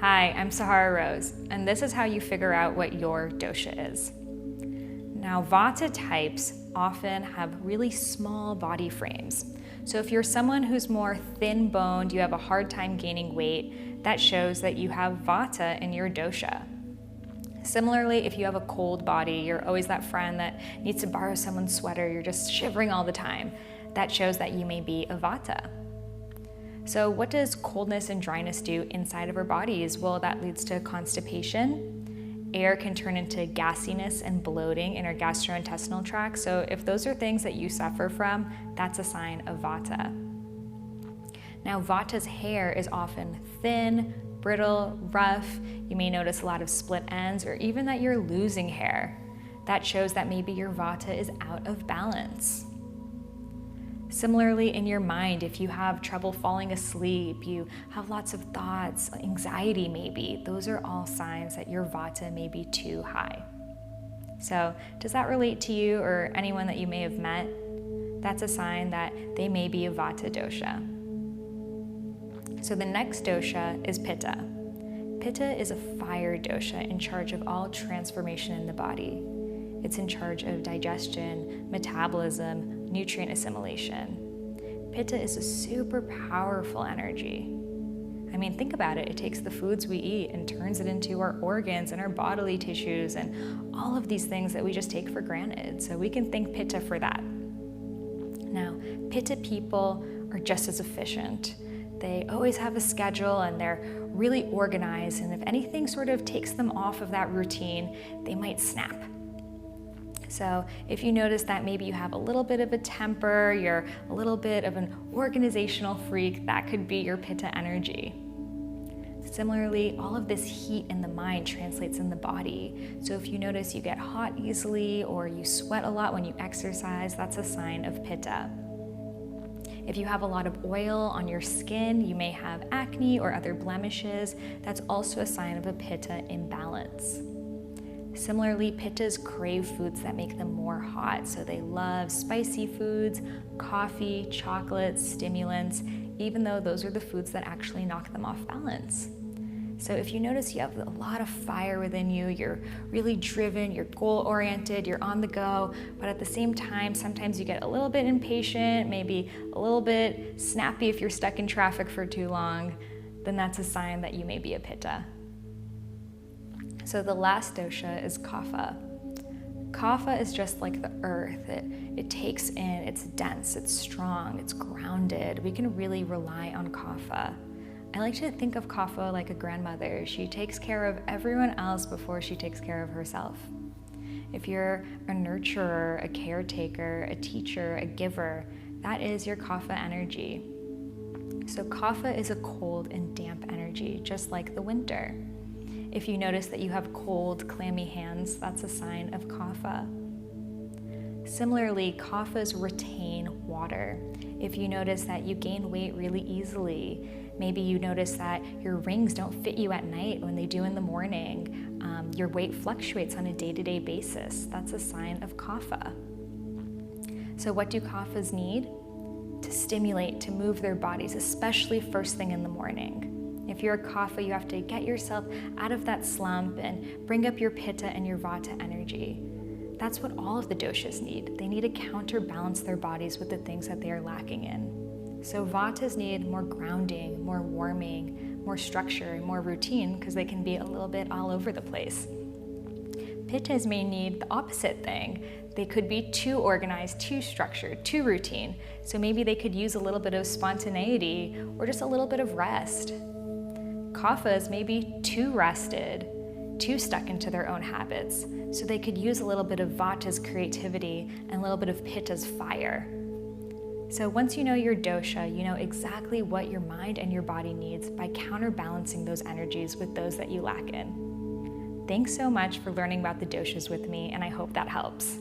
Hi, I'm Sahara Rose, and this is how you figure out what your dosha is. Now, Vata types often have really small body frames. So if you're someone who's more thin-boned, you have a hard time gaining weight, that shows that you have Vata in your dosha. Similarly, if you have a cold body, you're always that friend that needs to borrow someone's sweater, you're just shivering all the time, that shows that you may be a Vata. So what does coldness and dryness do inside of our bodies? Well, that leads to constipation. Air can turn into gassiness and bloating in our gastrointestinal tract. So if those are things that you suffer from, that's a sign of Vata. Now, Vata's hair is often thin, brittle, rough. You may notice a lot of split ends or even that you're losing hair. That shows that maybe your Vata is out of balance. Similarly, in your mind, if you have trouble falling asleep, you have lots of thoughts, anxiety maybe, those are all signs that your Vata may be too high. So does that relate to you or anyone that you may have met? That's a sign that they may be a Vata dosha. So the next dosha is Pitta. Pitta is a fire dosha in charge of all transformation in the body. It's in charge of digestion, metabolism, nutrient assimilation. Pitta is a super powerful energy. I mean, think about it. It takes the foods we eat and turns it into our organs and our bodily tissues and all of these things that we just take for granted. So we can thank Pitta for that. Now, Pitta people are just as efficient. They always have a schedule and they're really organized. And if anything sort of takes them off of that routine, they might snap. So if you notice that maybe you have a little bit of a temper, you're a little bit of an organizational freak, that could be your Pitta energy. Similarly, all of this heat in the mind translates in the body. So if you notice you get hot easily or you sweat a lot when you exercise, that's a sign of Pitta. If you have a lot of oil on your skin, you may have acne or other blemishes, that's also a sign of a Pitta imbalance. Similarly, Pittas crave foods that make them more hot, so they love spicy foods, coffee, chocolates, stimulants, even though those are the foods that actually knock them off balance. So if you notice you have a lot of fire within you, you're really driven, you're goal-oriented, you're on the go, but at the same time, sometimes you get a little bit impatient, maybe a little bit snappy if you're stuck in traffic for too long, then that's a sign that you may be a Pitta. So the last dosha is Kapha. Kapha is just like the earth. It takes in, it's dense, it's strong, it's grounded. We can really rely on Kapha. I like to think of Kapha like a grandmother. She takes care of everyone else before she takes care of herself. If you're a nurturer, a caretaker, a teacher, a giver, that is your Kapha energy. So Kapha is a cold and damp energy, just like the winter. If you notice that you have cold, clammy hands, that's a sign of Kapha. Similarly, Kaphas retain water. If you notice that you gain weight really easily, maybe you notice that your rings don't fit you at night when they do in the morning, your weight fluctuates on a day-to-day basis, that's a sign of Kapha. So what do Kaphas need? To stimulate, to move their bodies, especially first thing in the morning. If you're a Kapha, you have to get yourself out of that slump and bring up your Pitta and your Vata energy. That's what all of the doshas need. They need to counterbalance their bodies with the things that they are lacking in. So Vatas need more grounding, more warming, more structure, more routine, because they can be a little bit all over the place. Pittas may need the opposite thing. They could be too organized, too structured, too routine. So maybe they could use a little bit of spontaneity or just a little bit of rest. Kaphas may be too rested, too stuck into their own habits, so they could use a little bit of Vata's creativity and a little bit of Pitta's fire. So once you know your dosha, you know exactly what your mind and your body needs by counterbalancing those energies with those that you lack in. Thanks so much for learning about the doshas with me, and I hope that helps.